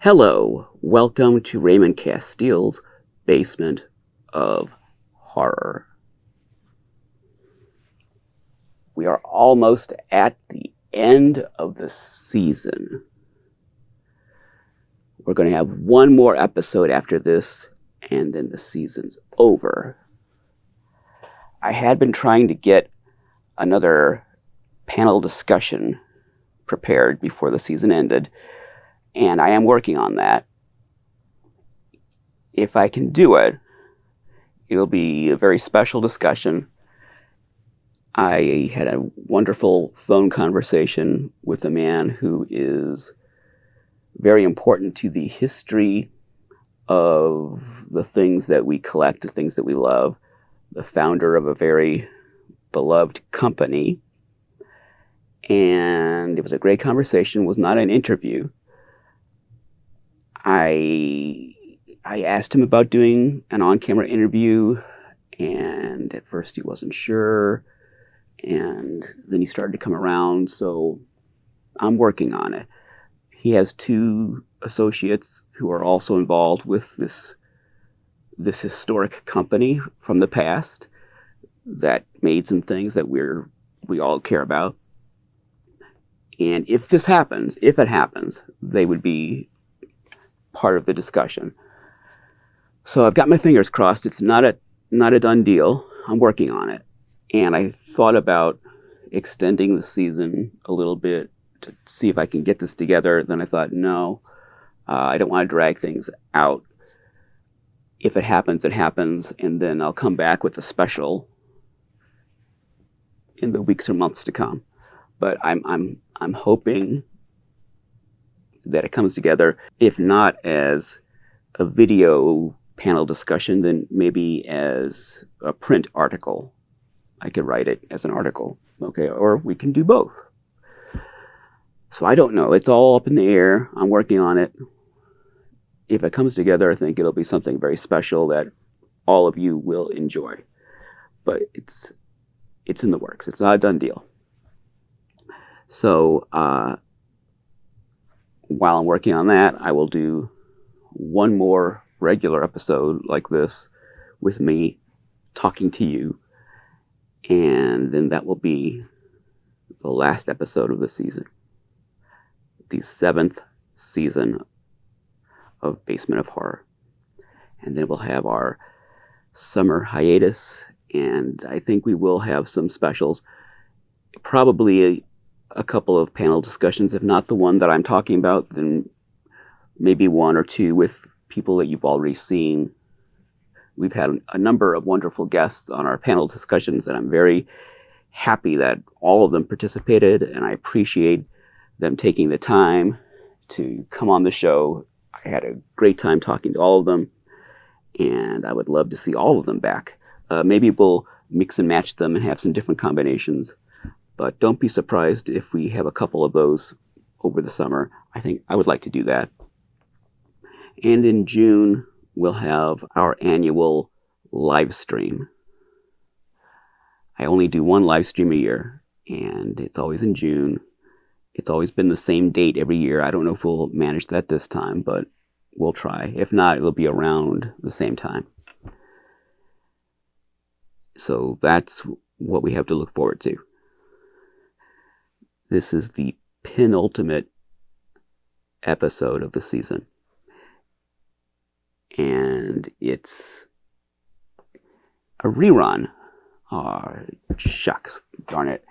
Hello, welcome to Raymond Castile's Basement of Horror. We are almost at the end of the season. We're going to have one more episode after this, and then the season's over. I had been trying to get another panel discussion prepared before the season ended, and I am working on that. If I can do it, it'll be a very special discussion. I had a wonderful phone conversation with a man who is very important to the history of the things that we collect, the things that we love, the founder of a very beloved company. And it was a great conversation. It was not an interview. I asked him about doing an on-camera interview, and at first he wasn't sure, and then he started to come around, so I'm working on it. He has two associates who are also involved with this historic company from the past that made some things that we all care about. And if it happens, they would be part of the discussion. So I've got my fingers crossed. It's not a done deal. I'm working on it. And I thought about extending the season a little bit to see if I can get this together. Then I thought, no, I don't want to drag things out. If it happens, it happens. And then I'll come back with a special in the weeks or months to come. But I'm hoping that it comes together, if not as a video panel discussion, then maybe as a print article. I could write it as an article, okay? Or we can do both. So I don't know. It's all up in the air. I'm working on it. If it comes together, I think it'll be something very special that all of you will enjoy. But it's in the works. It's not a done deal. So while I'm working on that, I will do one more regular episode like this with me talking to you. And then that will be the last episode of the season. The 7th season of Basement of Horror. And then we'll have our summer hiatus. And I think we will have some specials. Probably a couple of panel discussions, if not the one that I'm talking about, then maybe one or two with people that you've already seen. We've had a number of wonderful guests on our panel discussions, and I'm very happy that all of them participated, and I appreciate them taking the time to come on the show. I had a great time talking to all of them, and I would love to see all of them back. Maybe we'll mix and match them and have some different combinations. But don't be surprised if we have a couple of those over the summer. I think I would like to do that. And in June, we'll have our annual live stream. I only do one live stream a year, and it's always in June. It's always been the same date every year. I don't know if we'll manage that this time, but we'll try. If not, it'll be around the same time. So that's what we have to look forward to. This is the penultimate episode of the season. And it's a rerun. Oh, shucks, darn it.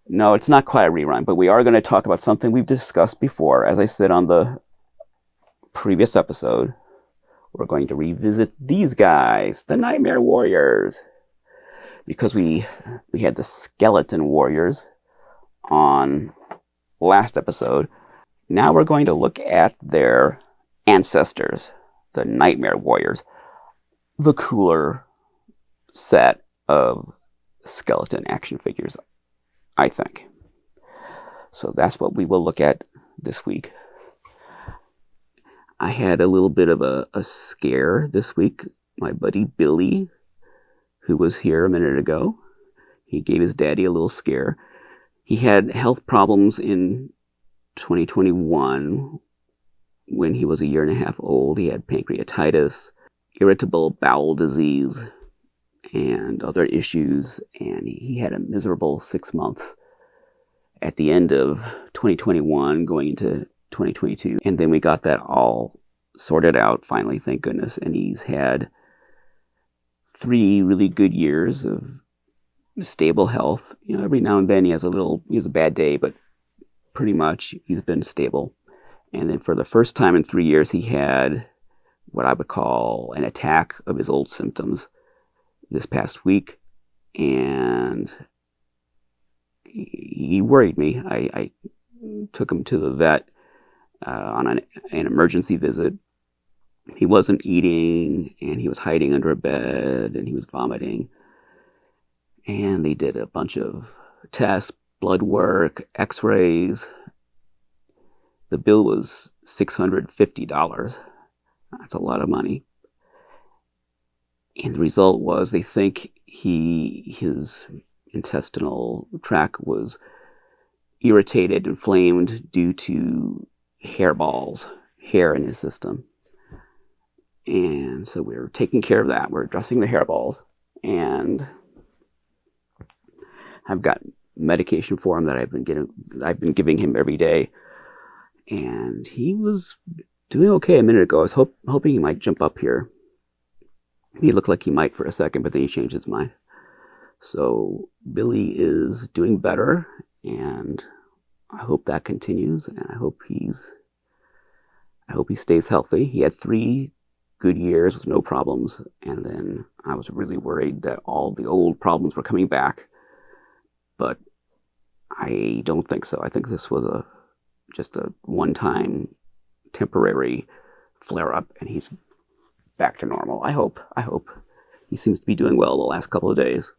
No, it's not quite a rerun, but we are going to talk about something we've discussed before. As I said on the previous episode, we're going to revisit these guys, the Nightmare Warriors. Because we had the Skeleton Warriors on last episode. Now we're going to look at their ancestors, the Nightmare Warriors, the cooler set of skeleton action figures, I think. So that's what we will look at this week. I had a little bit of a scare this week. My buddy Billy, who was here a minute ago, he gave his daddy a little scare. He had health problems in 2021 when he was a year and a half old. He had pancreatitis, irritable bowel disease, and other issues, and he had a miserable 6 months at the end of 2021 going into 2022. And then we got that all sorted out finally, thank goodness. And he's had 3 really good years of stable health. You know, every now and then he has a bad day, but pretty much he's been stable. And then for the first time in 3 years, he had what I would call an attack of his old symptoms this past week. And he worried me. I took him to the vet on an emergency visit. He wasn't eating, and he was hiding under a bed, and he was vomiting. And they did a bunch of tests, blood work, x-rays. The bill was $650. That's a lot of money. And the result was they think his intestinal tract was irritated, inflamed due to hairballs, hair in his system. And so we're taking care of that. We're addressing the hairballs. And I've got medication for him that I've been giving him every day. And he was doing okay a minute ago. I was hoping he might jump up here. He looked like he might for a second, but then he changed his mind. So Billy is doing better, and I hope that continues, and I hope he stays healthy. He had 3 good years with no problems, and then I was really worried that all the old problems were coming back, but I don't think so. I think this was just a one-time temporary flare-up, and he's back to normal. I hope. He seems to be doing well the last couple of days.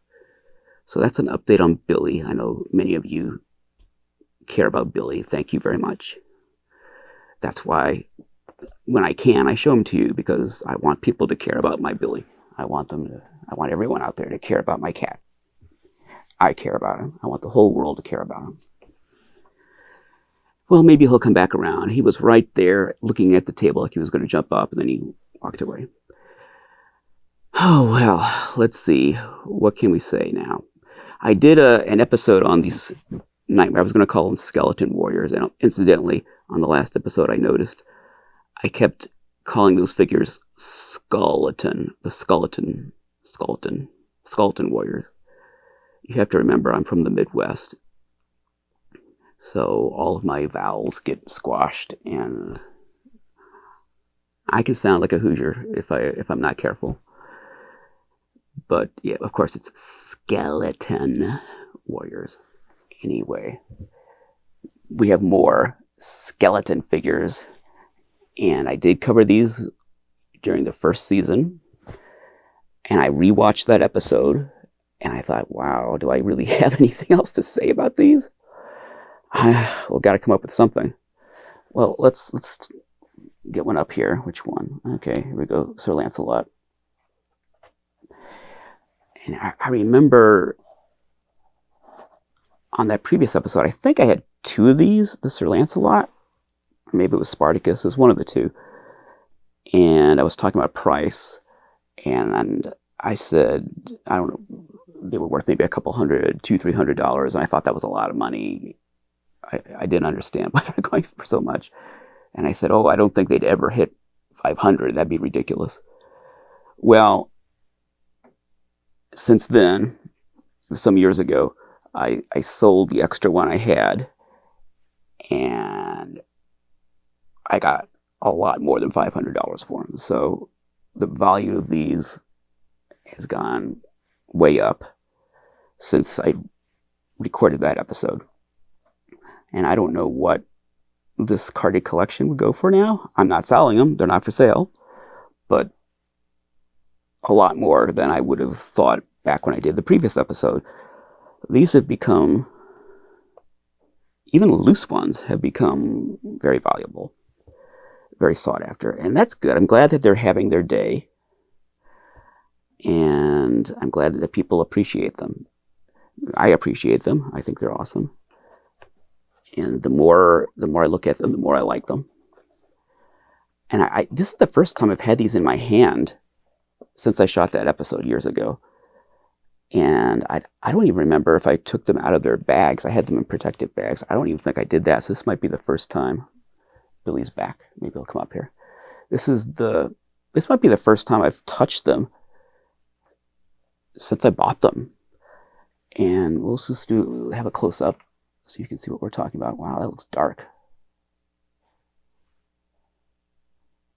So that's an update on Billy. I know many of you care about Billy. Thank you very much. That's why when I can, I show him to you, because I want people to care about my Billy. I want everyone out there to care about my cat. I care about him. I want the whole world to care about him. Well, maybe he'll come back around. He was right there looking at the table like he was going to jump up, and then he walked away. Oh, well, let's see. What can we say now? I did an episode on these nightmare. I was going to call them skeleton warriors. And incidentally, on the last episode, I noticed I kept calling those figures skeleton warriors. You have to remember, I'm from the Midwest. So all of my vowels get squashed, and I can sound like a Hoosier if I'm not careful. But yeah, of course, it's skeleton warriors. Anyway, we have more skeleton figures, and I did cover these during the first season, and I rewatched that episode, and I thought, wow, do I really have anything else to say about these? Well, got to come up with something. Well, let's get one up here. Which one? Okay, here we go. Sir Lancelot. And I remember on that previous episode, I think I had 2 of these, the Sir Lancelot, or maybe it was Spartacus. It was one of the 2. And I was talking about price, and I said, I don't know, they were worth maybe a couple $200, $300, and I thought that was a lot of money. I didn't understand why they're going for so much. And I said, I don't think they'd ever hit 500. That'd be ridiculous. Well, since then, some years ago, I sold the extra one I had, and I got a lot more than $500 for them. So the value of these has gone way up since I recorded that episode. And I don't know what this carded collection would go for now. I'm not selling them. They're not for sale. But a lot more than I would have thought back when I did the previous episode. These have become, even loose ones have become very valuable, very sought after. And that's good. I'm glad that they're having their day. And I'm glad that people appreciate them. I appreciate them. I think they're awesome. And the more I look at them, the more I like them. And this is the first time I've had these in my hand since I shot that episode years ago. And I don't even remember if I took them out of their bags. I had them in protective bags. I don't even think I did that. So this might be the first time. Billy's back. Maybe he'll come up here. This might be the first time I've touched them since I bought them. And we'll just have a close up so you can see what we're talking about. Wow, that looks dark.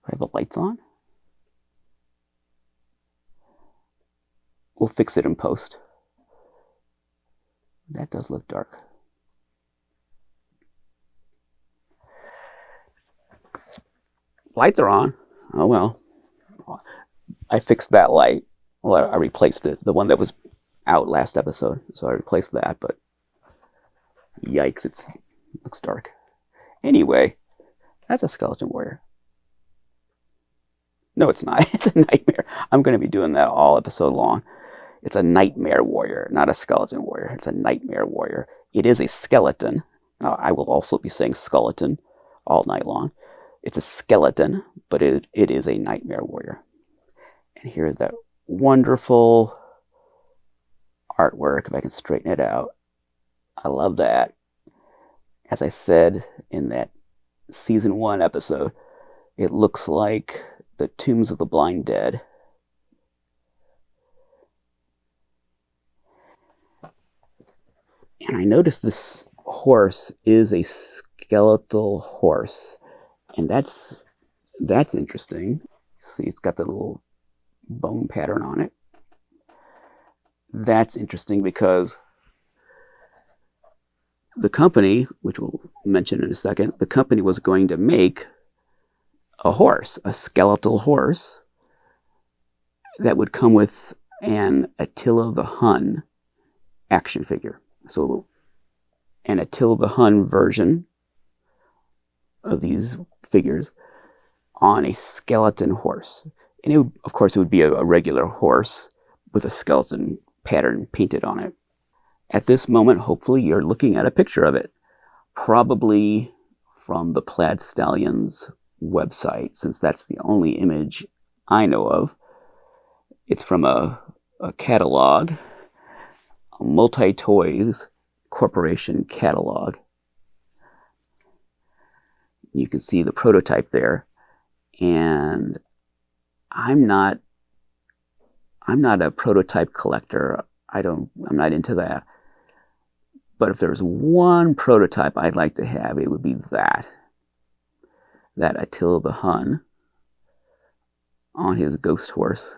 I have the lights on. We'll fix it in post. That does look dark. Lights are on. Oh well. I fixed that light. Well, I replaced it. The one that was out last episode. So I replaced that, but yikes, it looks dark. Anyway, that's a skeleton warrior. No, it's not. It's a nightmare. I'm going to be doing that all episode long. It's a nightmare warrior, not a skeleton warrior. It's a nightmare warrior. It is a skeleton. I will also be saying skeleton all night long. It's a skeleton, but it is a nightmare warrior. And here's that wonderful artwork, if I can straighten it out. I love that. As I said in that season 1 episode, it looks like the tombs of the blind dead. And I noticed this horse is a skeletal horse. And that's interesting. See, it's got the little bone pattern on it. That's interesting because the company, which we'll mention in a second, the company was going to make a horse, a skeletal horse, that would come with an Attila the Hun action figure. So an Attila the Hun version of these figures on a skeleton horse. And it would, of course, it would be a regular horse with a skeleton pattern painted on it. At this moment, hopefully you're looking at a picture of it. Probably from the Plaid Stallions website, since that's the only image I know of. It's from a catalog, a Multitoys Corporation catalog. You can see the prototype there. And I'm not a prototype collector. I'm not into that. But if there's one prototype I'd like to have, it would be that Attila the Hun on his ghost horse.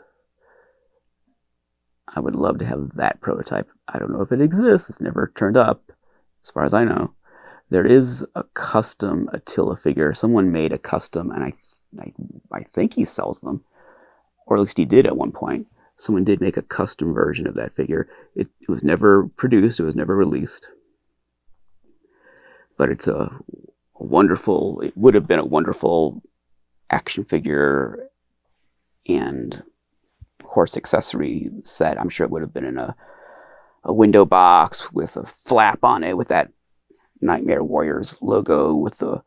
I would love to have that prototype. I don't know if it exists. It's never turned up, as far as I know. There is a custom Attila figure. Someone made a custom, and I think he sells them, or at least he did at one point. Someone did make a custom version of that figure. It was never produced. It was never released. But it's it would have been a wonderful action figure and horse accessory set. I'm sure it would have been in a window box with a flap on it with that Nightmare Warriors logo with the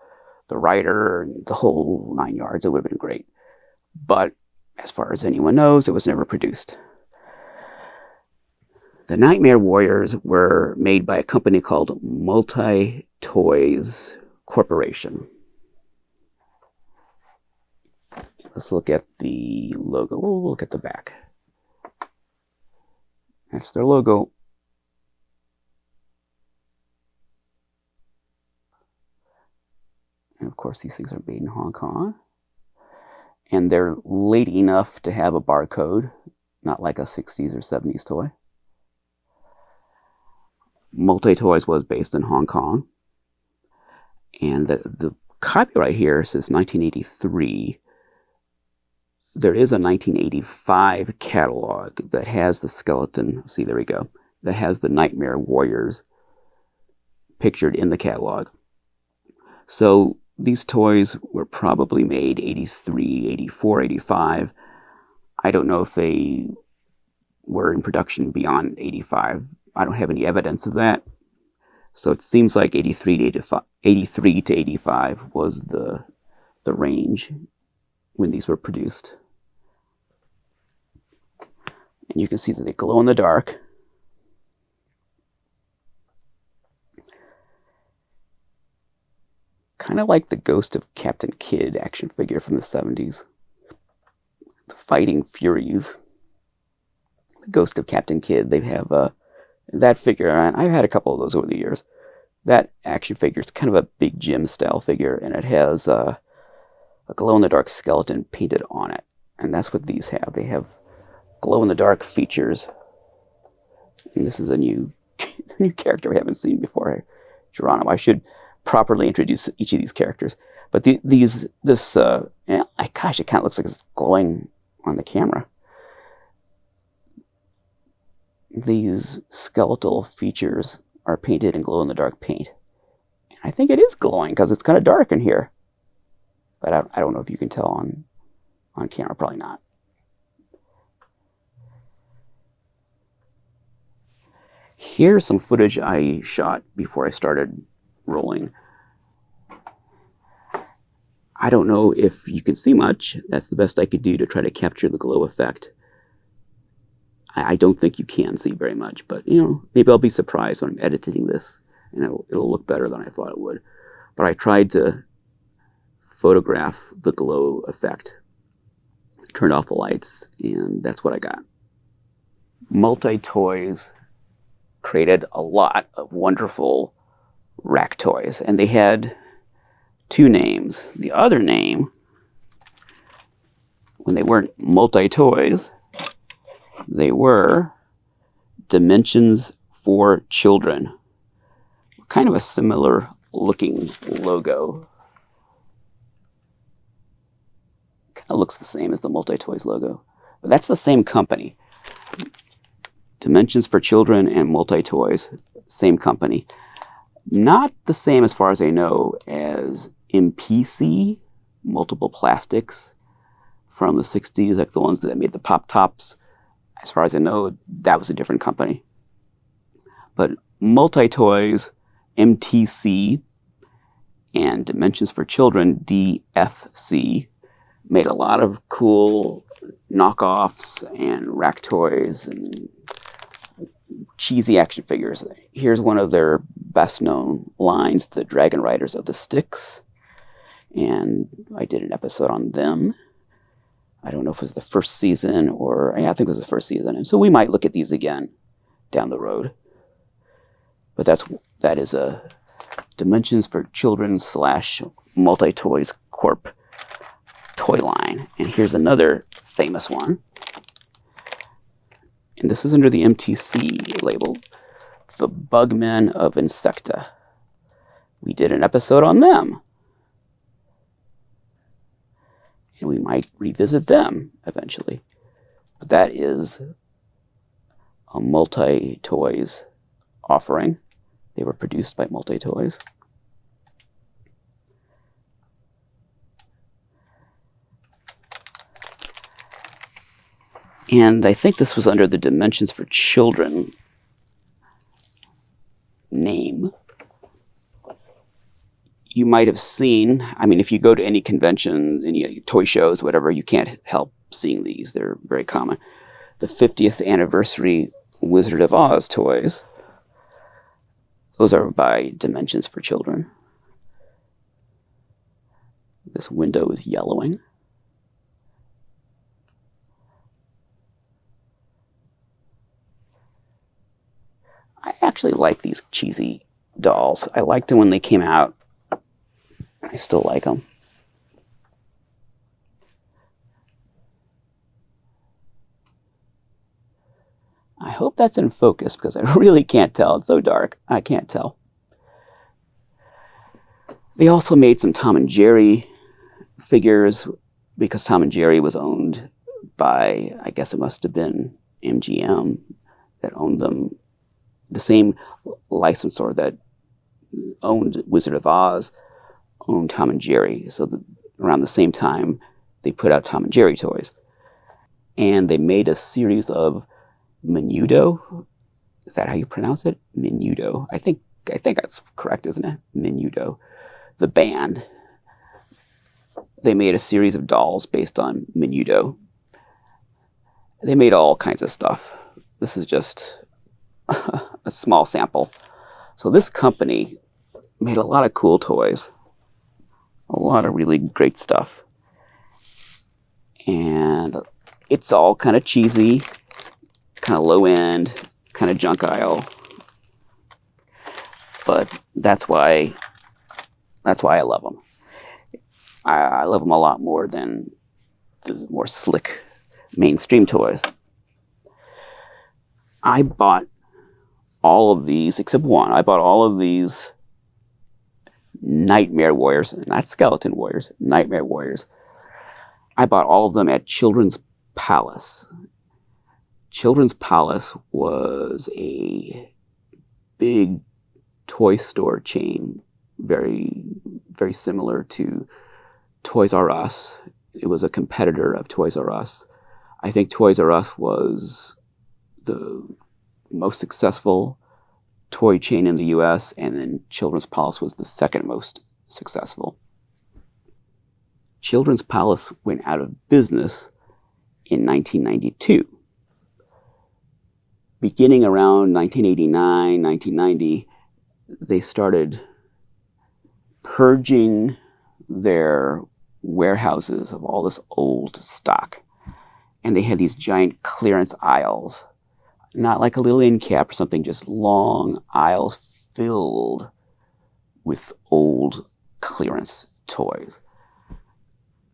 rider and the whole 9 yards. It would have been great. But as far as anyone knows, it was never produced. The Nightmare Warriors were made by a company called Multitoys Corporation. Let's look at the logo. We'll look at the back. That's their logo. And of course, these things are made in Hong Kong. And they're late enough to have a barcode, not like a 60s or 70s toy. Multitoys was based in Hong Kong. And the copyright here says 1983. There is a 1985 catalog that has the skeleton. See, there we go. That has the Nightmare Warriors pictured in the catalog. So these toys were probably made 83, 84, 85. I don't know if they were in production beyond 85. I don't have any evidence of that. So it seems like 83 to 85 was the range when these were produced. And you can see that they glow in the dark. Kind of like the Ghost of Captain Kidd action figure from the 70s. The Fighting Furies. The Ghost of Captain Kidd. They have that figure, and I've had a couple of those over the years. That action figure is kind of a Big Jim style figure, and it has a glow-in-the-dark skeleton painted on it. And that's what these have. They have glow-in-the-dark features. And this is a new character we haven't seen before. Geronimo. I should properly introduce each of these characters. But gosh, it kind of looks like it's glowing on the camera. These skeletal features are painted in glow-in-the-dark paint. And I think it is glowing because it's kind of dark in here. But I don't know if you can tell on camera. Probably not. Here's some footage I shot before I started rolling. I don't know if you can see much. That's the best I could do to try to capture the glow effect. I don't think you can see very much, but maybe I'll be surprised when I'm editing this and it'll look better than I thought it would. But I tried to photograph the glow effect. Turned off the lights, and that's what I got. Multitoys created a lot of wonderful rack toys, and they had two names. The other name, when they weren't Multitoys, they were Dimensions for Children. Kind of a similar looking logo. Kind of looks the same as the Multitoys logo. But that's the same company. Dimensions for Children and Multitoys, same company. Not the same as far as I know as MTC, Multiple Plastics from the 60s, like the ones that made the Pop Tops. As far as I know, that was a different company. But Multitoys, MTC, and Dimensions for Children, DFC, made a lot of cool knockoffs and rack toys and cheesy action figures. Here's one of their best known lines, the Dragon Riders of the Styx. And I did an episode on them. I don't know if it was the first season or, I think it was the first season. And so we might look at these again down the road. But that is a Dimensions for Children / Multitoys Corp toy line. And here's another famous one. And this is under the MTC label, the Bugmen of Insecta. We did an episode on them. And we might revisit them eventually. But that is a Multitoys offering. They were produced by Multitoys. And I think this was under the Dimensions for Children name. You might have seen, if you go to any convention, any toy shows, whatever, you can't help seeing these. They're very common. The 50th anniversary Wizard of Oz toys. Those are by Dimensions for Children. This window is yellowing. I actually like these cheesy dolls. I liked them when they came out. I still like them. I hope that's in focus because I really can't tell. It's so dark. I can't tell. They also made some Tom and Jerry figures because Tom and Jerry was owned by, I guess it must have been MGM that owned them. The same licensor that owned Wizard of Oz owned Tom and Jerry. So around the same time, they put out Tom and Jerry toys. And they made a series of MOTU. Is that how you pronounce it? MOTU. I think that's correct, isn't it? MOTU. The band. they made a series of dolls based on MOTU. They made all kinds of stuff. This is just a small sample. So this company made a lot of cool toys, a lot of really great stuff. And it's all kind of cheesy, kind of low end, kind of junk aisle. But that's why I love them. I love them a lot more than the more slick mainstream toys. I bought all of these, except one. I bought all of these Nightmare Warriors, not Skeleton Warriors, Nightmare Warriors. I bought all of them at Children's Palace. Children's Palace was a big toy store chain, very, very similar to Toys R Us. It was a competitor of Toys R Us. I think Toys R Us was the most successful toy chain in the US, and then Children's Palace was the second most successful. Children's Palace went out of business in 1992. Beginning around 1989, 1990, they started purging their warehouses of all this old stock. And they had these giant clearance aisles, not like a little end cap or something, just long aisles filled with old clearance toys.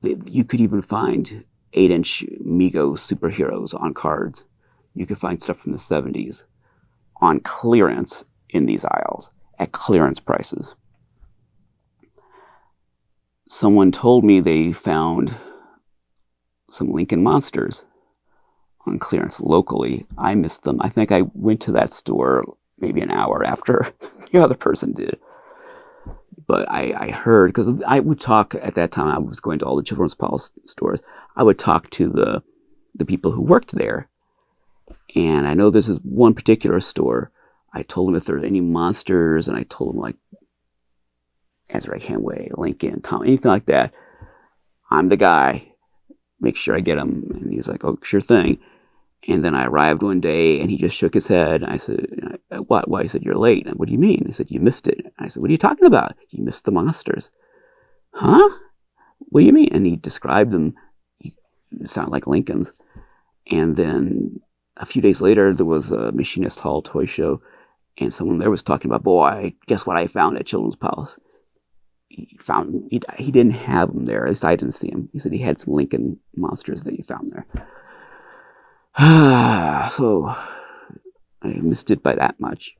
You could even find 8-inch Mego superheroes on cards. You could find stuff from the 70s on clearance in these aisles at clearance prices. Someone told me they found some Lincoln Monsters on clearance locally. I missed them. I think I went to that store maybe an hour after the other person did. But I heard, because I would talk at that time, I was going to all the Children's Palace stores. I would talk to the people who worked there. And I know this is one particular store. I told them if there were any monsters, and I told them like Ezra Henway, Lincoln, Tom, anything like that. I'm the guy. Make sure I get them. And he's like, oh, sure thing. And then I arrived one day, and he just shook his head. And I said, what? Why? He said, you're late. And what do you mean? He said, you missed it. And I said, what are you talking about? You missed the monsters. Huh? What do you mean? And he described them. It sounded like Lincoln's. And then a few days later, there was a Machinist Hall toy show, and someone there was talking about, boy, guess what I found at Children's Palace? He didn't have them there. At least I didn't see him. He said he had some Lincoln monsters that he found there. So I missed it by that much.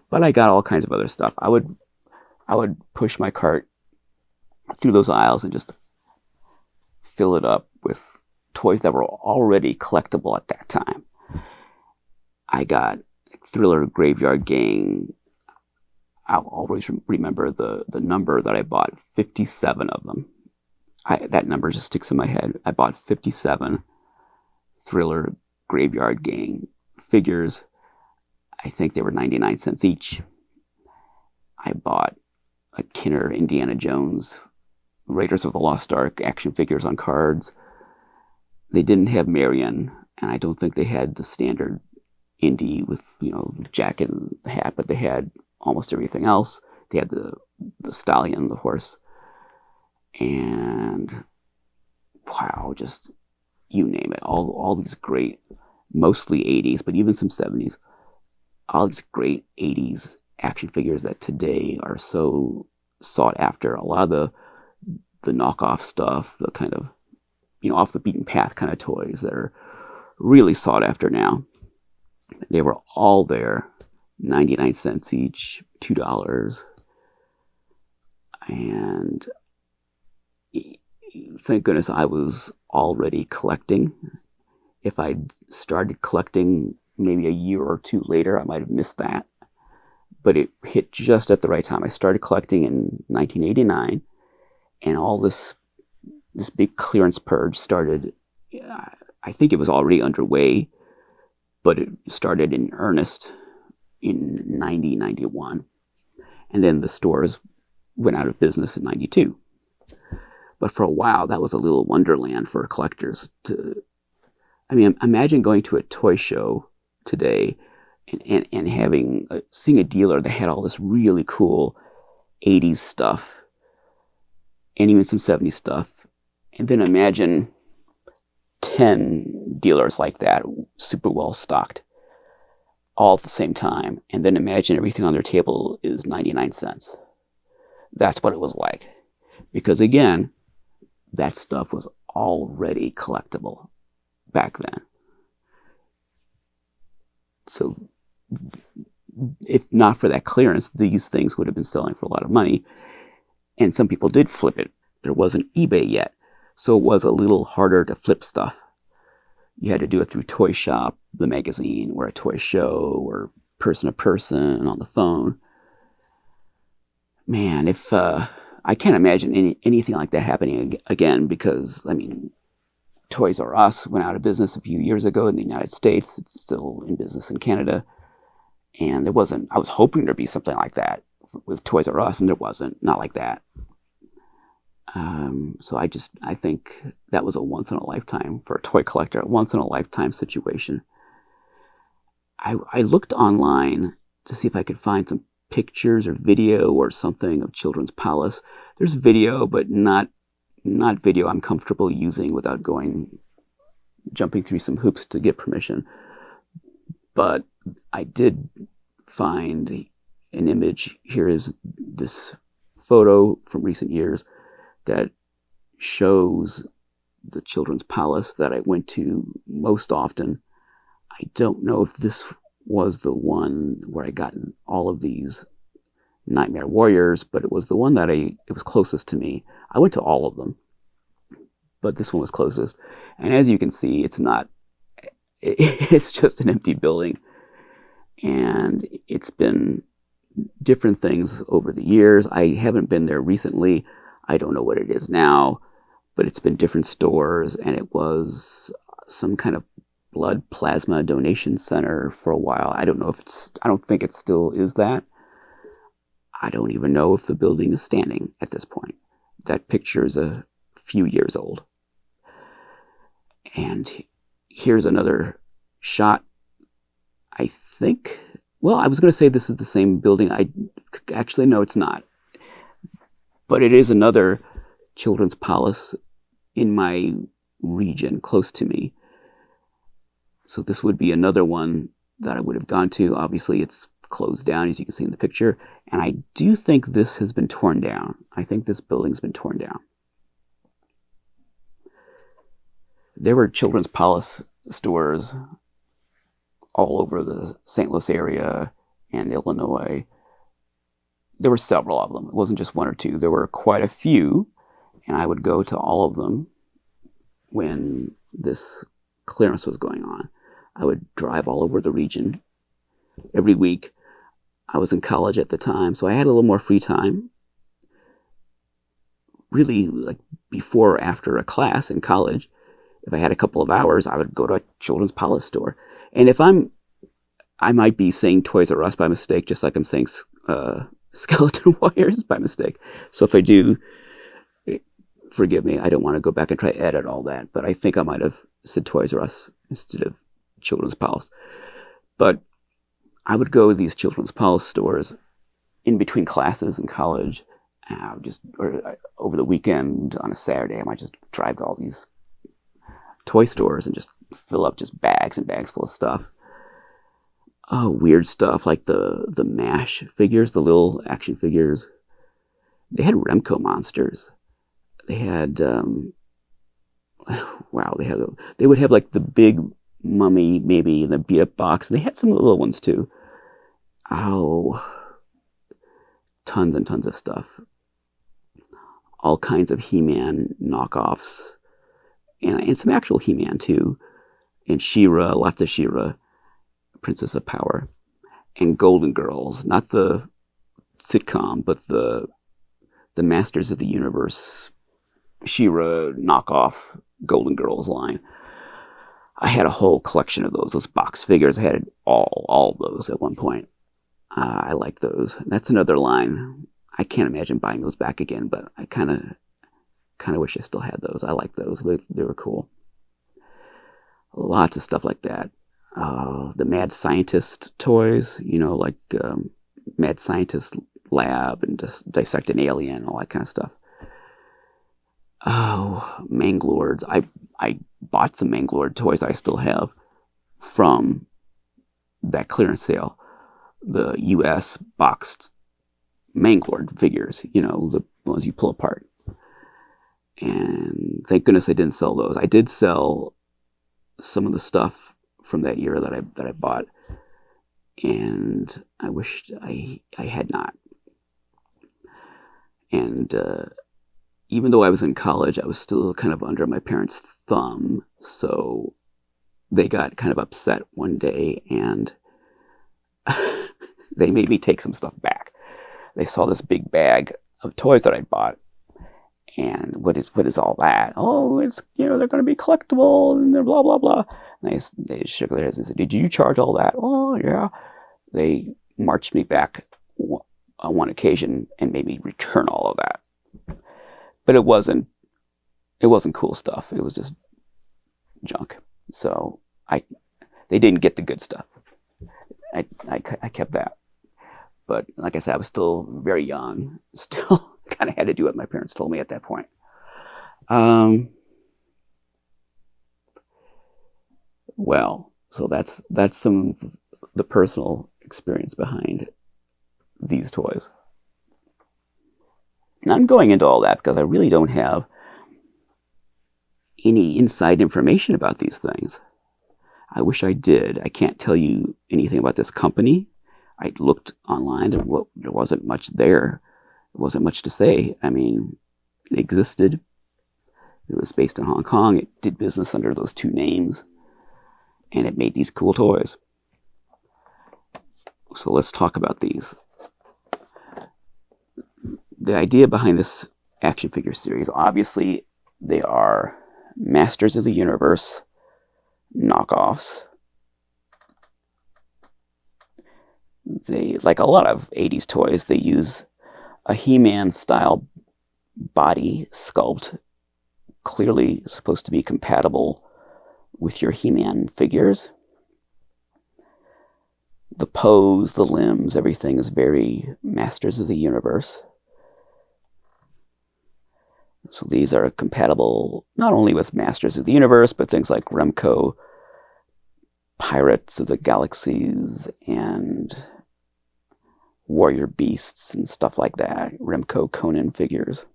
But I got all kinds of other stuff. I would push my cart through those aisles and just fill it up with toys that were already collectible at that time. I got Thriller Graveyard Gang. I'll always remember the number that I bought, 57 of them. That number just sticks in my head. I bought 57 Thriller Graveyard Gang figures. I think they were 99 cents each. I bought a Kinner Indiana Jones, Raiders of the Lost Ark action figures on cards. They didn't have Marion, and I don't think they had the standard Indy with, jacket and hat, but they had almost everything else. They had the stallion, the horse, and wow, just you name it. All these great, mostly 80s, but even some 70s, all these great 80s action figures that today are so sought after. A lot of the knockoff stuff, the kind of, off the beaten path kind of toys that are really sought after now. They were all there, 99 cents each, $2. And thank goodness I was already collecting. If I'd started collecting maybe a year or two later, I might have missed that. But it hit just at the right time. I started collecting in 1989, and all this big clearance purge started. I think it was already underway, but it started in earnest in 90, 91. And then the stores went out of business in 92. But for a while, that was a little wonderland for collectors. I mean, imagine going to a toy show today and having seeing a dealer that had all this really cool 80s stuff and even some 70s stuff. And then imagine 10 dealers like that, super well stocked, all at the same time. And then imagine everything on their table is 99 cents. That's what it was like. Because again, that stuff was already collectible back then. So if not for that clearance, these things would have been selling for a lot of money. And some people did flip it. There wasn't eBay yet. So it was a little harder to flip stuff. You had to do it through Toy Shop, the magazine, or a toy show, or person to person on the phone. Man, if I can't imagine anything like that happening again, because, I mean, Toys R Us went out of business a few years ago in the United States. It's still in business in Canada. And I was hoping there'd be something like that with Toys R Us, and there wasn't, not like that. So I think that was a once in a lifetime for a toy collector, a once in a lifetime situation. I looked online to see if I could find some pictures or video or something of Children's Palace. There's video, but not video I'm comfortable using without jumping through some hoops to get permission. But I did find an image. Here is this photo from recent years that shows the Children's Palace that I went to most often. I don't know if this was the one where I got all of these Nightmare Warriors, but it was the one that it was closest to me. I went to all of them, but this one was closest. And as you can see, it's just an empty building. And it's been different things over the years. I haven't been there recently. I don't know what it is now, but it's been different stores, and it was some kind of blood plasma donation center for a while. I don't think it still is that. I don't even know if the building is standing at this point. That picture is a few years old. And here's another shot. I think, well, I was going to say this is the same building. Actually, no, it's not. But it is another Children's Palace in my region, close to me. So this would be another one that I would have gone to. Obviously, it's closed down, as you can see in the picture. And I do think this has been torn down. I think this building's been torn down. There were Children's Palace stores all over the St. Louis area and Illinois. There were several of them. It wasn't just one or two. There were quite a few, and I would go to all of them when this clearance was going on. I would drive all over the region every week. I was in college at the time, so I had a little more free time. Really, like before or after a class in college, if I had a couple of hours, I would go to a Children's Palace store. And if I might be saying Toys R Us by mistake, just like I'm saying Skeleton Warriors by mistake. So if I do, forgive me. I don't want to go back and try to edit all that, but I think I might have said Toys R Us instead of Children's Palace. But I would go to these Children's Palace stores in between classes in college, or over the weekend on a Saturday. I might just drive to all these toy stores and just fill up just bags and bags full of stuff. Oh, weird stuff like the MASH figures, the little action figures. They had Remco monsters. They had they would have like the big mummy maybe in the beat up box. They had some little ones too. Oh, tons and tons of stuff. All kinds of He-Man knockoffs. And some actual He-Man too. And She-Ra, lots of She-Ra. Princess of Power. And Golden Girls. Not the sitcom, but the Masters of the Universe She-Ra knockoff Golden Girls line. I had a whole collection of those box figures. I had all of those at one point. I like those. That's another line. I can't imagine buying those back again, but I kind kind of wish I still had those. I like those. They were cool. Lots of stuff like that. The Mad Scientist toys, like Mad Scientist Lab and just dissect an alien, all that kind of stuff. Oh, Manglords. I bought some Manglord toys I still have from that clearance sale. The US boxed Manglord figures, the ones you pull apart. And thank goodness I didn't sell those. I did sell some of the stuff from that year that I bought, and I wished I had not. And even though I was in college, I was still kind of under my parents' thumb, so they got kind of upset one day, and they made me take some stuff back. They saw this big bag of toys that I bought, and what is all that? Oh, it's they're going to be collectible, and they're blah blah blah. And they shook their heads and said, "Did you charge all that?" Oh yeah. They marched me back on one occasion and made me return all of that. But it wasn't cool stuff. It was just junk. So they didn't get the good stuff. I kept that. But like I said, I was still very young. Still kind of had to do what my parents told me at that point. Well, so that's some of the personal experience behind these toys. And I'm going into all that because I really don't have any inside information about these things. I wish I did. I can't tell you anything about this company. I looked online and there wasn't much there. There wasn't much to say. I mean, it existed. It was based in Hong Kong. It did business under those two names. And it made these cool toys. So let's talk about these. The idea behind this action figure series, obviously, they are Masters of the Universe knockoffs. They, like a lot of 80s toys, they use a He-Man style body sculpt, clearly supposed to be compatible with your He-Man figures. The pose, the limbs, everything is very Masters of the Universe. So these are compatible not only with Masters of the Universe, but things like Remco, Pirates of the Galaxies, and Warrior Beasts and stuff like that. Remco Conan figures.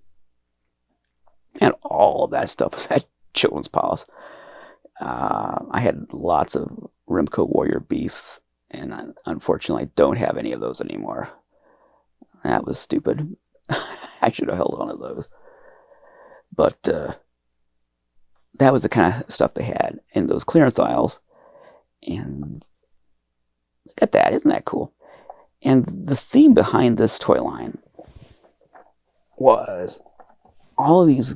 And all of that stuff was at Children's Palace. I had lots of Remco Warrior Beasts, and unfortunately I don't have any of those anymore. That was stupid. I should have held on to those. But that was the kind of stuff they had in those clearance aisles. And look at that, isn't that cool? And the theme behind this toy line was all of these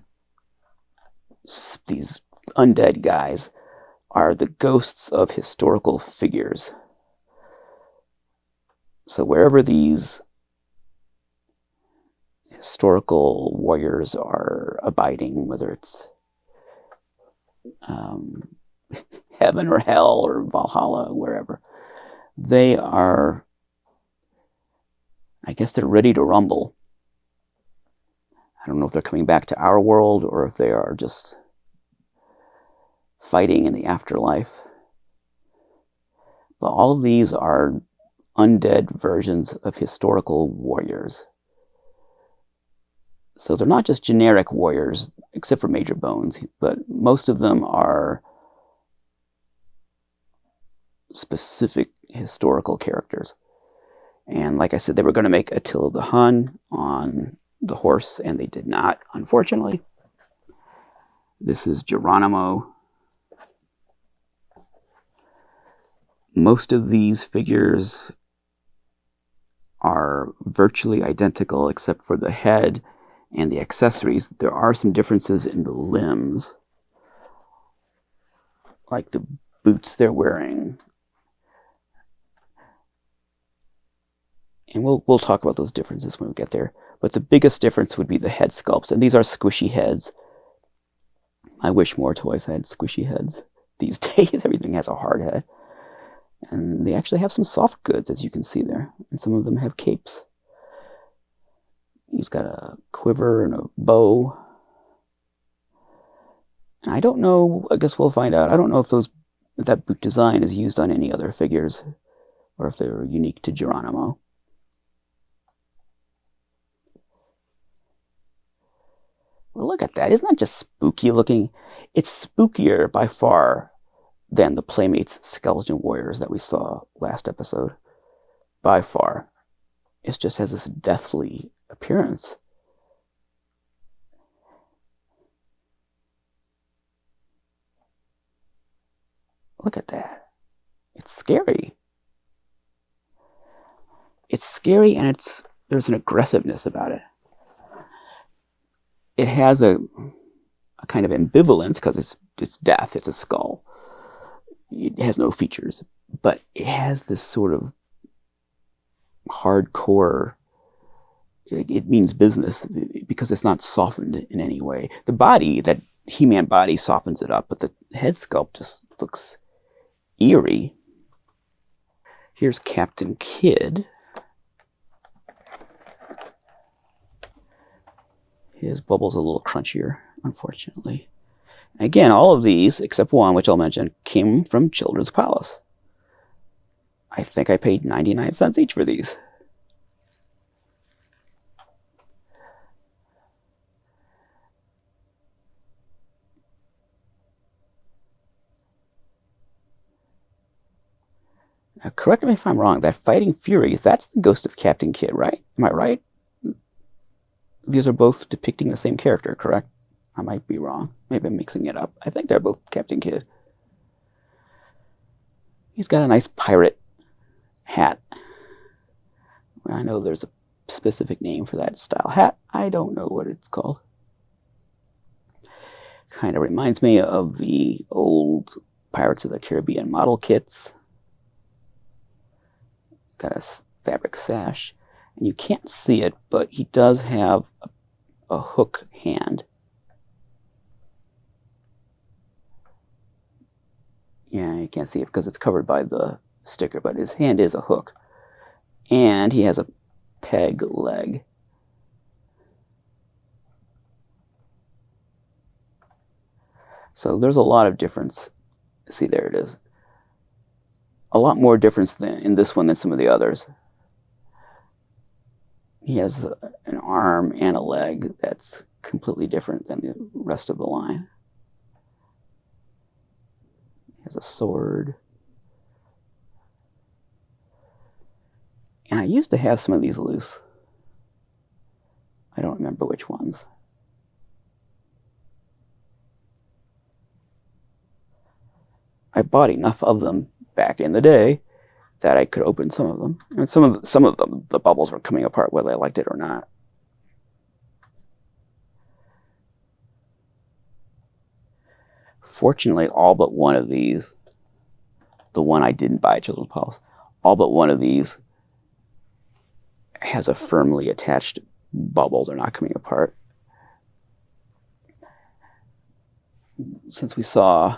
undead guys are the ghosts of historical figures. So wherever these historical warriors are abiding, whether it's heaven or hell or Valhalla, wherever, they are, I guess they're ready to rumble. I don't know if they're coming back to our world or if they are just fighting in the afterlife. But all of these are undead versions of historical warriors. So they're not just generic warriors, except for Major Bones, but most of them are specific historical characters. And like I said, they were going to make Attila the Hun on the horse, and they did not, unfortunately. This is Geronimo. Most of these figures are virtually identical except for the head and the accessories. There are some differences in the limbs, like the boots they're wearing. And we'll talk about those differences when we get there. But the biggest difference would be the head sculpts. And these are squishy heads. I wish more toys had squishy heads. These days, everything has a hard head. And they actually have some soft goods, as you can see there. And some of them have capes. He's got a quiver and a bow. And I don't know, I guess we'll find out. I don't know if that boot design is used on any other figures, or if they're unique to Geronimo. Well, look at that. Isn't that just spooky looking? It's spookier by far than the Playmates Skeleton Warriors that we saw last episode. By far. It just has this deathly appearance. Look at that. It's scary. It's scary, and there's an aggressiveness about it. It has a kind of ambivalence because it's death, it's a skull. It has no features, but it has this sort of hardcore, it means business because it's not softened in any way. The body, that He-Man body, softens it up, but the head sculpt just looks eerie. Here's Captain Kidd. His bubble's a little crunchier, unfortunately. Again, all of these, except one, which I'll mention, came from Children's Palace. I think I paid 99 cents each for these. Now, correct me if I'm wrong, that Fighting Furies, that's the ghost of Captain Kidd, right? Am I right? These are both depicting the same character, correct? I might be wrong. Maybe I'm mixing it up. I think they're both Captain Kidd. He's got a nice pirate hat. I know there's a specific name for that style hat. I don't know what it's called. Kind of reminds me of the old Pirates of the Caribbean model kits. Got a fabric sash. And you can't see it, but he does have a hook hand. Yeah, you can't see it because it's covered by the sticker, but his hand is a hook. And he has a peg leg. So there's a lot of difference. See, there it is. A lot more difference in this one than some of the others. He has an arm and a leg that's completely different than the rest of the line. He has a sword. And I used to have some of these loose. I don't remember which ones. I bought enough of them back in the day that I could open some of them. And some of them, the bubbles were coming apart whether I liked it or not. Fortunately, all but one of these, the one I didn't buy at Children's Palace, all but one of these has a firmly attached bubble. They're not coming apart. Since we saw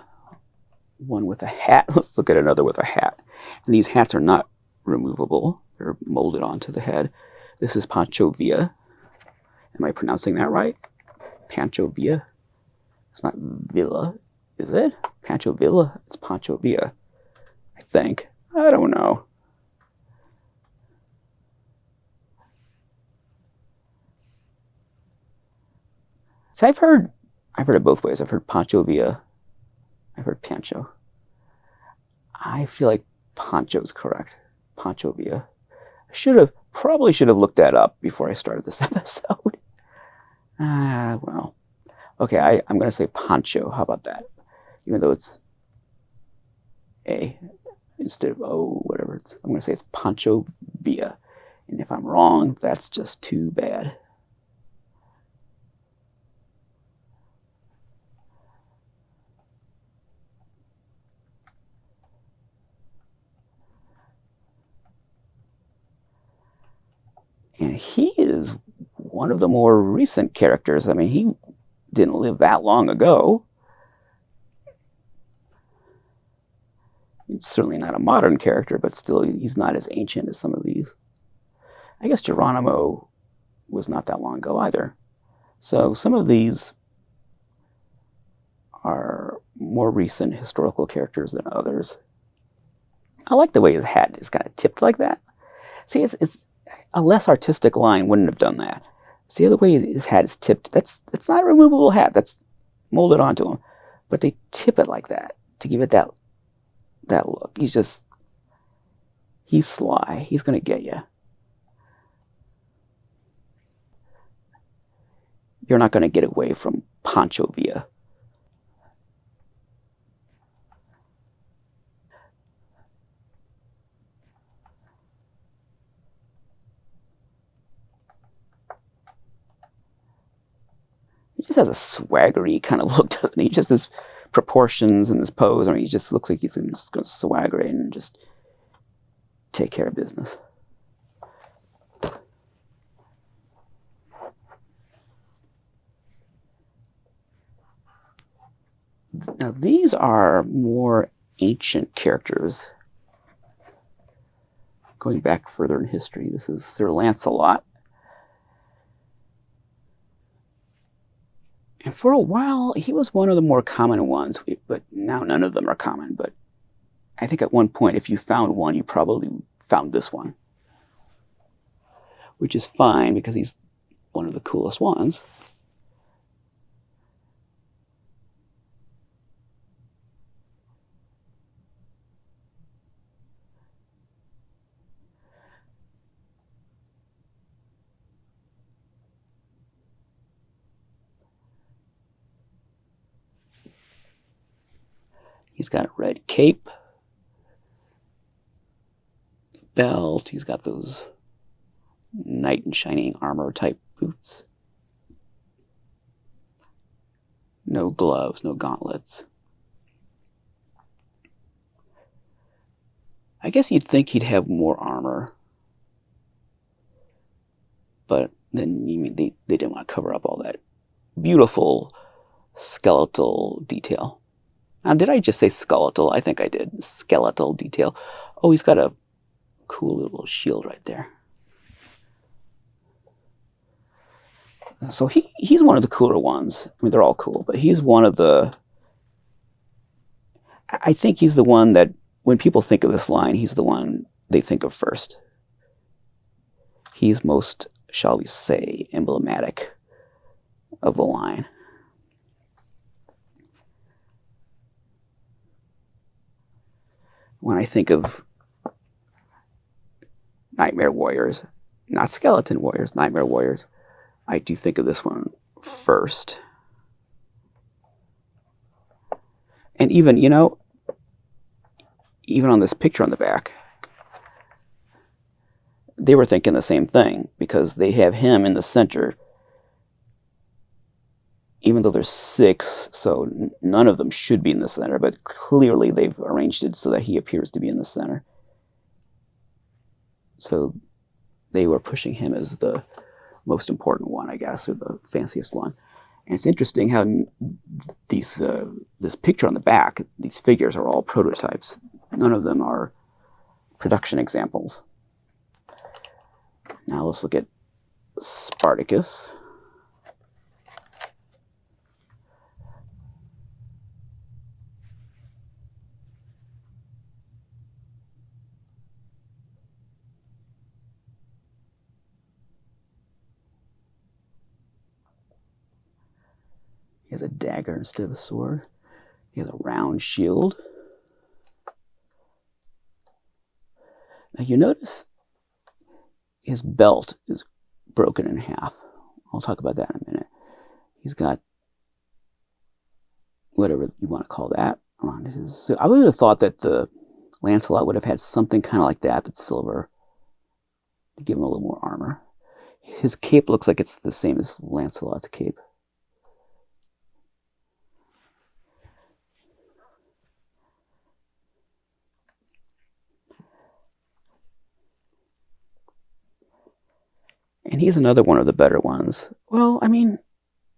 one with a hat, let's look at another with a hat. And these hats are not removable. They're molded onto the head. This is Pancho Villa. Am I pronouncing that right? Pancho Villa? It's not Villa, is it? Pancho Villa? It's Pancho Villa, I think. I don't know. So I've heard it both ways. I've heard Pancho Villa. I've heard Pancho. I feel like Pancho's correct. Pancho Villa. I probably should have looked that up before I started this episode. Well. Okay, I'm going to say Pancho. How about that? Even though it's A instead of O, whatever. I'm going to say it's Pancho Villa. And if I'm wrong, that's just too bad. And he is one of the more recent characters. I mean, he didn't live that long ago. He's certainly not a modern character, but still he's not as ancient as some of these. I guess Geronimo was not that long ago either. So some of these are more recent historical characters than others. I like the way his hat is kind of tipped like that. See, it's a less artistic line wouldn't have done that. See the way his hat is tipped? That's not a removable hat. That's molded onto him. But they tip it like that to give it that look. He's sly. He's going to get you. You're not going to get away from Pancho Villa. He just has a swaggery kind of look, doesn't he? Just his proportions and his pose. I mean, he just looks like he's just going to swagger in and just take care of business. Now, these are more ancient characters. Going back further in history, this is Sir Lancelot. And for a while, he was one of the more common ones, but now none of them are common. But I think at one point, if you found one, you probably found this one. Which is fine, because he's one of the coolest ones. He's got a red cape, belt. He's got those knight in shining armor type boots. No gloves, no gauntlets. I guess you'd think he'd have more armor. But then you mean they didn't want to cover up all that beautiful skeletal detail. Now, did I just say skeletal? I think I did. Skeletal detail. Oh, he's got a cool little shield right there. So he's one of the cooler ones. I mean, they're all cool, but he's one of the... I think he's the one that, when people think of this line, he's the one they think of first. He's most, shall we say, emblematic of the line. When I think of Nightmare Warriors, not Skeleton Warriors, Nightmare Warriors, I do think of this one first. And even, even on this picture on the back, they were thinking the same thing, because they have him in the center, even though there's 6, so none of them should be in the center, but clearly they've arranged it so that he appears to be in the center. So they were pushing him as the most important one, I guess, or the fanciest one. And it's interesting how these this picture on the back, these figures are all prototypes. None of them are production examples. Now let's look at Spartacus. He has a dagger instead of a sword. He has a round shield. Now you notice his belt is broken in half. I'll talk about that in a minute. He's got whatever you want to call that around his... So I would have thought that the Lancelot would have had something kind of like that, but silver, to give him a little more armor. His cape looks like it's the same as Lancelot's cape. And he's another one of the better ones. Well, I mean,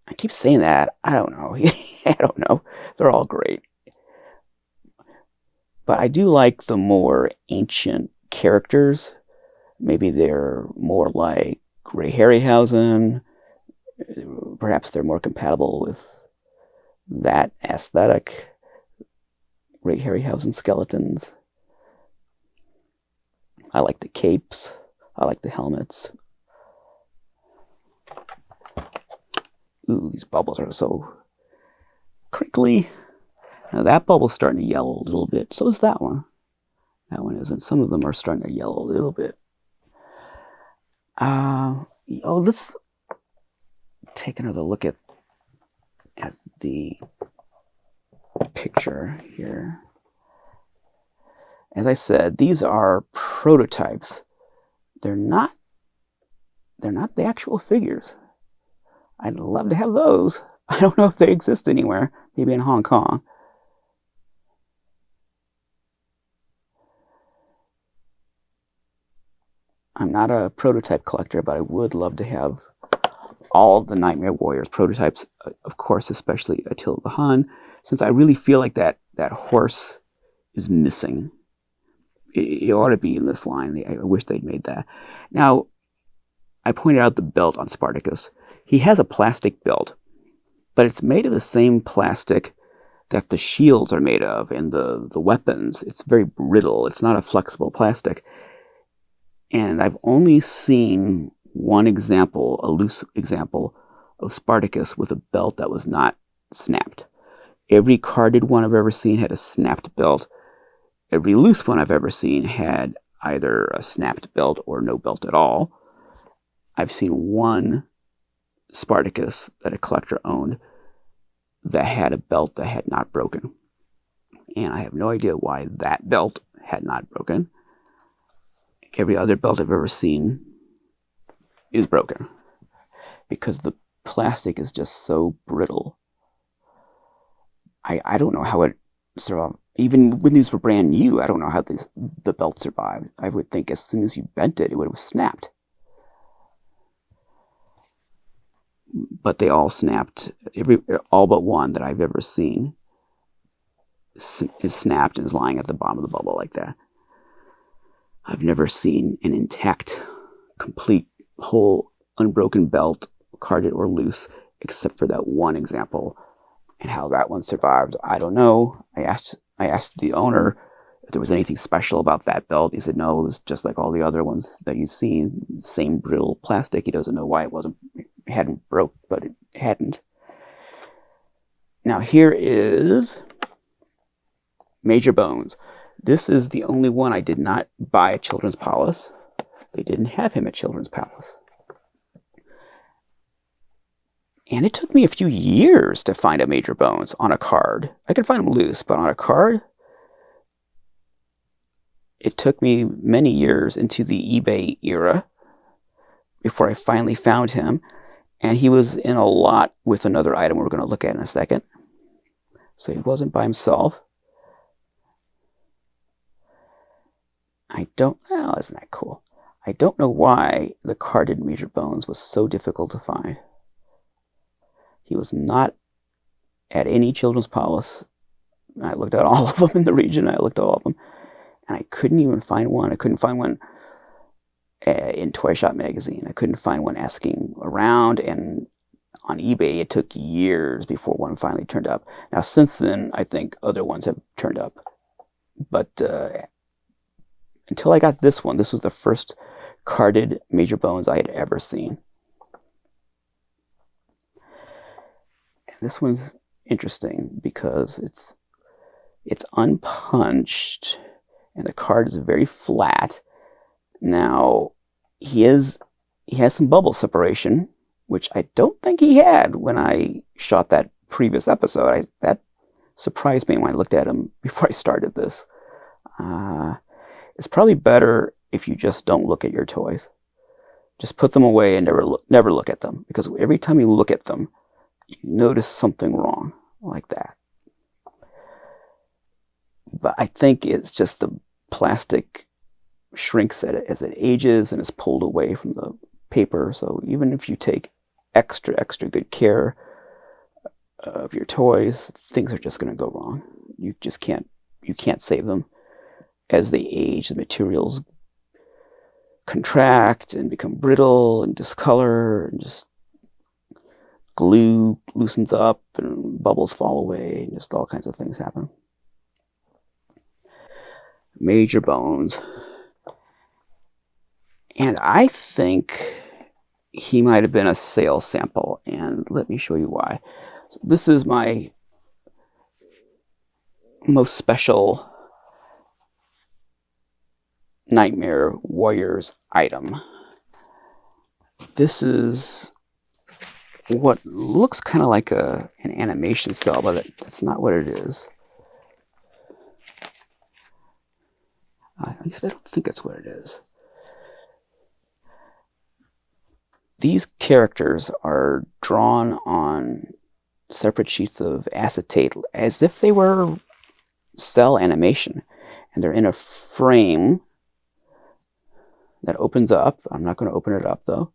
I keep saying that. I don't know. I don't know. They're all great. But I do like the more ancient characters. Maybe they're more like Ray Harryhausen. Perhaps they're more compatible with that aesthetic. Ray Harryhausen skeletons. I like the capes. I like the helmets. Ooh, these bubbles are so crinkly. Now that bubble's starting to yellow a little bit. So is that one. That one isn't. Some of them are starting to yellow a little bit. Let's take another look at the picture here. As I said, these are prototypes. They're not the actual figures. I'd love to have those. I don't know if they exist anywhere. Maybe in Hong Kong. I'm not a prototype collector, but I would love to have all the Nightmare Warriors prototypes, of course, especially Attila the Hun, since I really feel like that horse is missing. It ought to be in this line. I wish they'd made that. Now, I pointed out the belt on Spartacus. He has a plastic belt, but it's made of the same plastic that the shields are made of and the weapons. It's very brittle. It's not a flexible plastic. And I've only seen one example, a loose example, of Spartacus with a belt that was not snapped. Every carded one I've ever seen had a snapped belt. Every loose one I've ever seen had either a snapped belt or no belt at all. I've seen one Spartacus that a collector owned that had a belt that had not broken. And I have no idea why that belt had not broken. Every other belt I've ever seen is broken because the plastic is just so brittle. I don't know how it survived. Even when these were brand new, I don't know how the belt survived. I would think as soon as you bent it, it would have snapped. But they all snapped. All but one that I've ever seen is snapped and is lying at the bottom of the bubble like that. I've never seen an intact, complete, whole, unbroken belt, carded or loose, except for that one example. And how that one survived, I don't know. I asked the owner if there was anything special about that belt. He said no, it was just like all the other ones that you've seen. Same brittle plastic. He doesn't know why it hadn't broke, but it hadn't. Now here is Major Bones. This is the only one I did not buy at Children's Palace. They didn't have him at Children's Palace. And it took me a few years to find a Major Bones on a card. I could find them loose, but on a card, it took me many years into the eBay era before I finally found him. And he was in a lot with another item we're going to look at in a second. So he wasn't by himself. Isn't that cool? I don't know why the carded Major Bones was so difficult to find. He was not at any Children's Palace. I looked at all of them in the region. I looked at all of them. And I couldn't even find one. I couldn't find one in Toy Shop magazine. I couldn't find one asking around. And on eBay, it took years before one finally turned up. Now, since then, I think other ones have turned up. But until I got this one, this was the first carded Major Bones I had ever seen. And this one's interesting because it's unpunched and the card is very flat. Now, he has some bubble separation, which I don't think he had when I shot that previous episode. That surprised me when I looked at him before I started this. It's probably better if you just don't look at your toys. Just put them away and never look at them. Because every time you look at them, you notice something wrong like that. But I think it's just the plastic shrinks as it ages and is pulled away from the paper. So even if you take extra good care of your toys, things are just going to go wrong. You can't save them. as they age, the materials contract and become brittle and discolor, and just glue loosens up and bubbles fall away, and just all kinds of things happen. Major bones. And I think he might have been a sales sample, and let me show you why. So this is my most special Nightmare Warriors item. This is what looks kind of like an animation cell, but that's not what it is. At least I don't think that's what it is. These characters are drawn on separate sheets of acetate as if they were cell animation, and they're in a frame that opens up. I'm not going to open it up though.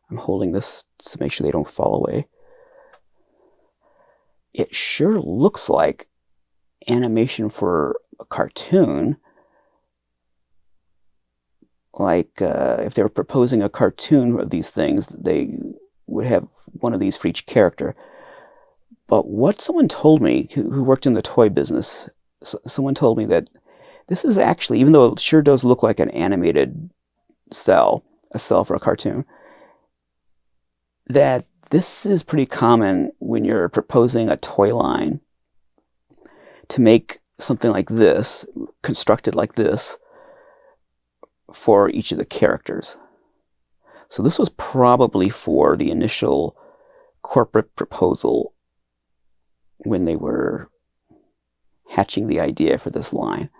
I'm holding this to make sure they don't fall away. It sure looks like animation for a cartoon. Like if they were proposing a cartoon of these things, they would have one of these for each character. But what someone told me, who worked in the toy business, someone told me that this is actually, even though it sure does look like an animated cell, a cell for a cartoon, that this is pretty common when you're proposing a toy line to make something like this, constructed like this, for each of the characters. So this was probably for the initial corporate proposal when they were hatching the idea for this line.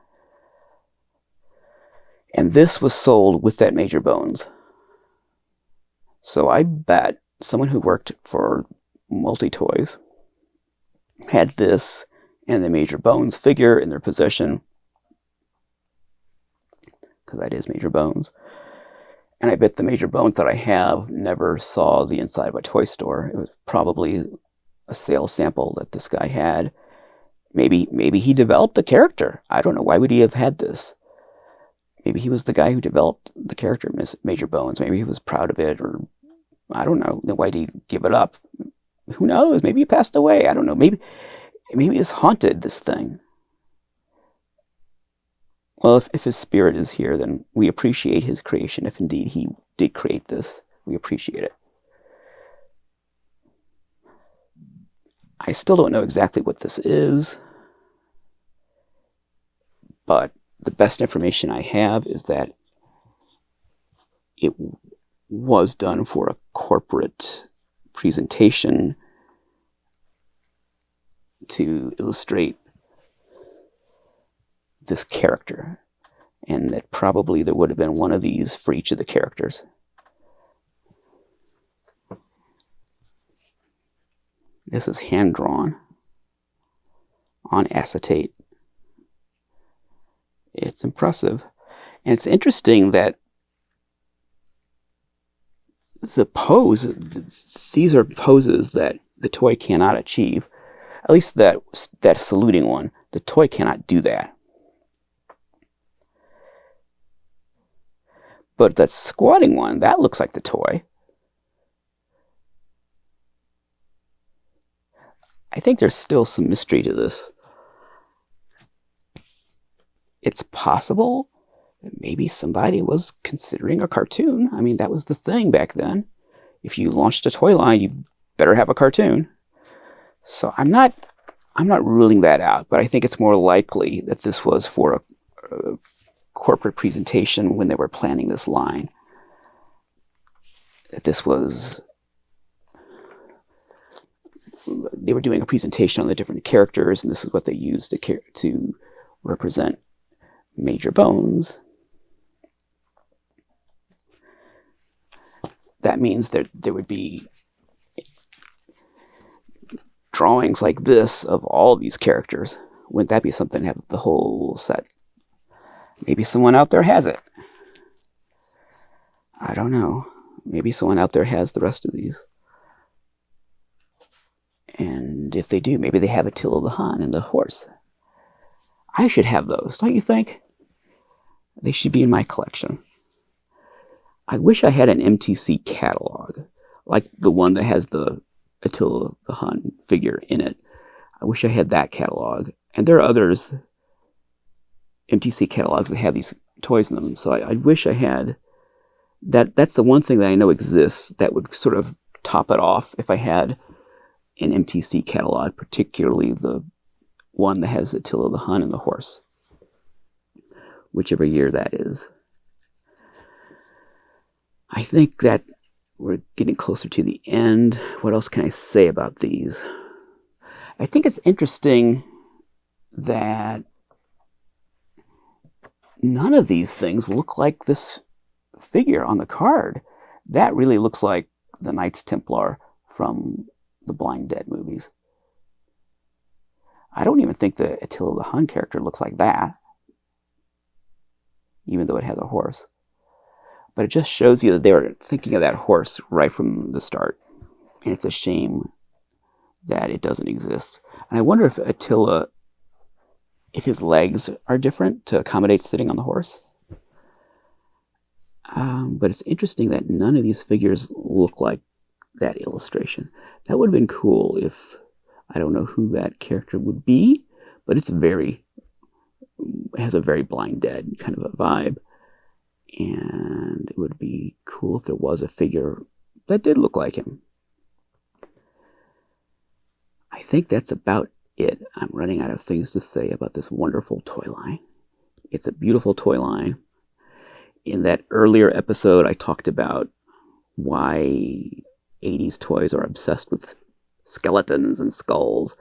And this was sold with that Major Bones. So I bet someone who worked for Multitoys had this and the Major Bones figure in their possession, because that is Major Bones. And I bet the Major Bones that I have never saw the inside of a toy store. It was probably a sales sample that this guy had. Maybe he developed the character. I don't know. Why would he have had this? Maybe he was the guy who developed the character, Major Bones. Maybe he was proud of it, or I don't know. Why did he give it up? Who knows? Maybe he passed away. I don't know. Maybe it's haunted, this thing. Well, if his spirit is here, then we appreciate his creation. If indeed he did create this, we appreciate it. I still don't know exactly what this is, but the best information I have is that it was done for a corporate presentation to illustrate this character, and that probably there would have been one of these for each of the characters. This is hand-drawn on acetate. It's impressive. And it's interesting that the pose, these are poses that the toy cannot achieve. At least that saluting one, the toy cannot do that. But that squatting one, that looks like the toy. I think there's still some mystery to this. It's possible that maybe somebody was considering a cartoon. I mean, that was the thing back then. If you launched a toy line, you better have a cartoon. So I'm not ruling that out, but I think it's more likely that this was for a corporate presentation when they were planning this line. That this was, they were doing a presentation on the different characters, and this is what they used to represent Major Bones. That means that there would be drawings like this of all these characters. Wouldn't that be something to have the whole set? Maybe someone out there has it. I don't know. Maybe someone out there has the rest of these. And if they do, maybe they have Attila the Hun and the horse. I should have those, don't you think? They should be in my collection. I wish I had an MTC catalog, like the one that has the Attila the Hun figure in it. I wish I had that catalog. And there are others, MTC catalogs, that have these toys in them. So I wish I had that. That's the one thing that I know exists that would sort of top it off if I had an MTC catalog, particularly the one that has Attila the Hun and the horse, whichever year that is. I think that we're getting closer to the end. What else can I say about these? I think it's interesting that none of these things look like this figure on the card. That really looks like the Knights Templar from the Blind Dead movies. I don't even think the Attila the Hun character looks like that, even though it has a horse. But it just shows you that they were thinking of that horse right from the start. And it's a shame that it doesn't exist. And I wonder if Attila, if his legs are different to accommodate sitting on the horse. But it's interesting that none of these figures look like that illustration. That would have been cool if, I don't know who that character would be, but it has a very Blind Dead kind of a vibe. And it would be cool if there was a figure that did look like him. I think that's about it. I'm running out of things to say about this wonderful toy line. It's a beautiful toy line. In that earlier episode, I talked about why 80s toys are obsessed with skeletons and skulls.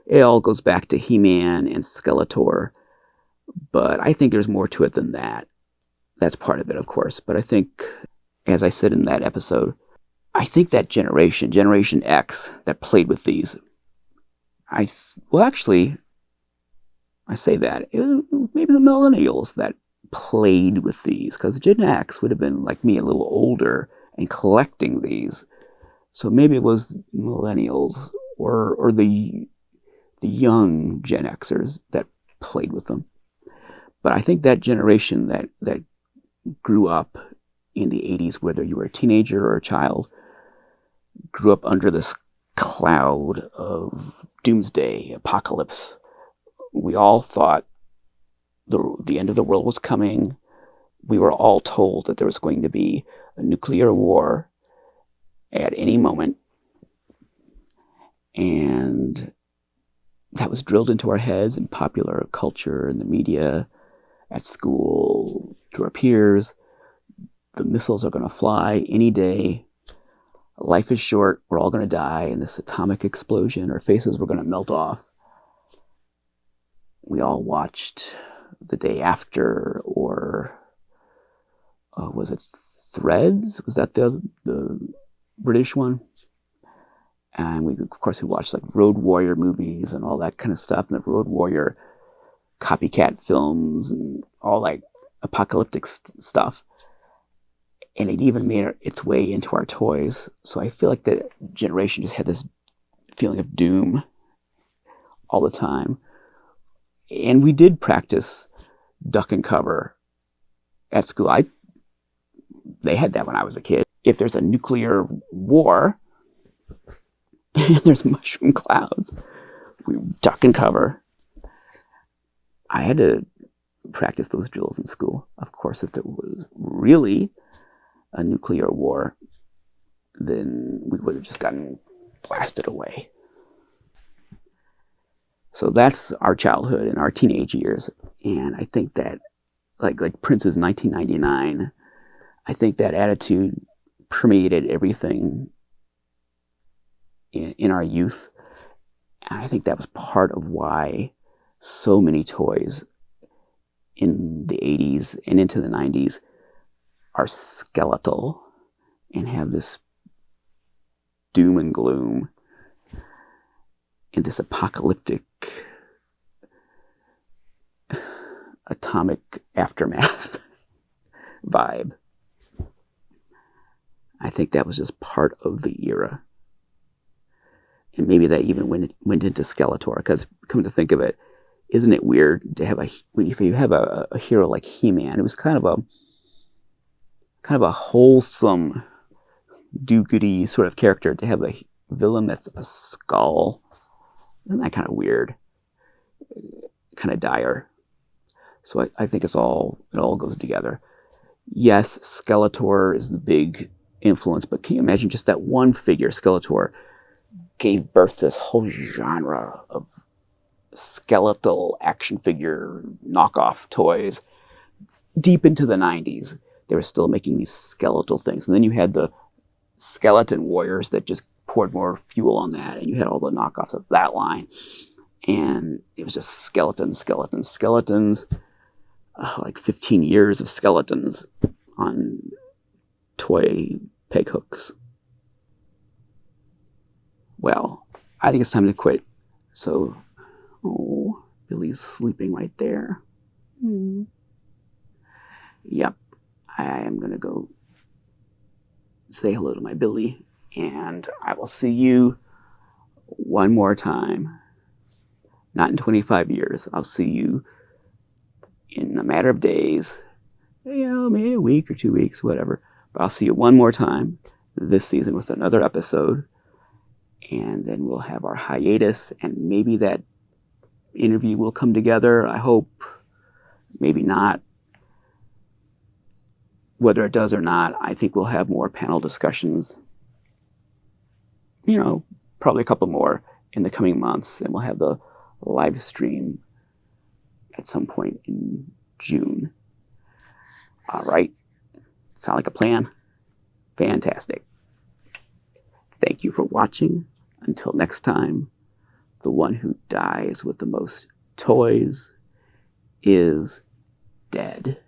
It all goes back to He-Man and Skeletor, but I think there's more to it than that. That's part of it, of course, but I think, as I said in that episode, I think that Generation X, that played with these, I say that, it was maybe the millennials that played with these, because Gen X would have been like me, a little older, and collecting these. So maybe it was millennials or the young Gen Xers that played with them. But I think that generation that grew up in the 80s, whether you were a teenager or a child, grew up under this cloud of doomsday, apocalypse. We all thought the end of the world was coming. We were all told that there was going to be a nuclear war at any moment. And that was drilled into our heads in popular culture and the media, at school, to our peers. The missiles are going to fly any day. Life is short. We're all going to die in this atomic explosion. Our faces were going to melt off. We all watched The Day After, or was it Threads? Was that the British one? And we watched like Road Warrior movies and all that kind of stuff, and the Road Warrior copycat films and all like apocalyptic stuff. And it even made its way into our toys. So I feel like the generation just had this feeling of doom all the time. And we did practice duck and cover at school. They had that when I was a kid. If there's a nuclear war and there's mushroom clouds, we duck and cover. I had to practice those drills in school. Of course, if there was really a nuclear war, then we would have just gotten blasted away. So that's our childhood and our teenage years. And I think that, like Prince's 1999, I think that attitude permeated everything in our youth. And I think that was part of why so many toys in the 80s and into the 90s are skeletal and have this doom and gloom and this apocalyptic atomic aftermath vibe. I think that was just part of the era. And maybe that even went into Skeletor, because come to think of it, isn't it weird to have if you have a hero like He-Man, it was kind of a wholesome, do-goody sort of character, to have a villain that's a skull. Isn't that kind of weird? Kind of dire. So I think it all goes together. Yes, Skeletor is the big influence, but can you imagine just that one figure, Skeletor, gave birth to this whole genre of skeletal action figure knockoff toys. Deep into the 90s, they were still making these skeletal things. And then you had the skeleton warriors that just poured more fuel on that, and you had all the knockoffs of that line. And it was just skeletons. Like 15 years of skeletons on toy peg hooks. Well, I think it's time to quit. So, Billy's sleeping right there. Yep, I am going to go say hello to my Billy, and I will see you one more time. Not in 25 years. I'll see you in a matter of days, maybe a week or 2 weeks, whatever. But I'll see you one more time this season with another episode. And then we'll have our hiatus, and maybe that interview will come together. I hope. Maybe not. Whether it does or not, I think we'll have more panel discussions. Probably a couple more in the coming months, and we'll have the live stream at some point in June. All right. Sound like a plan? Fantastic. Thank you for watching. Until next time, the one who dies with the most toys is dead.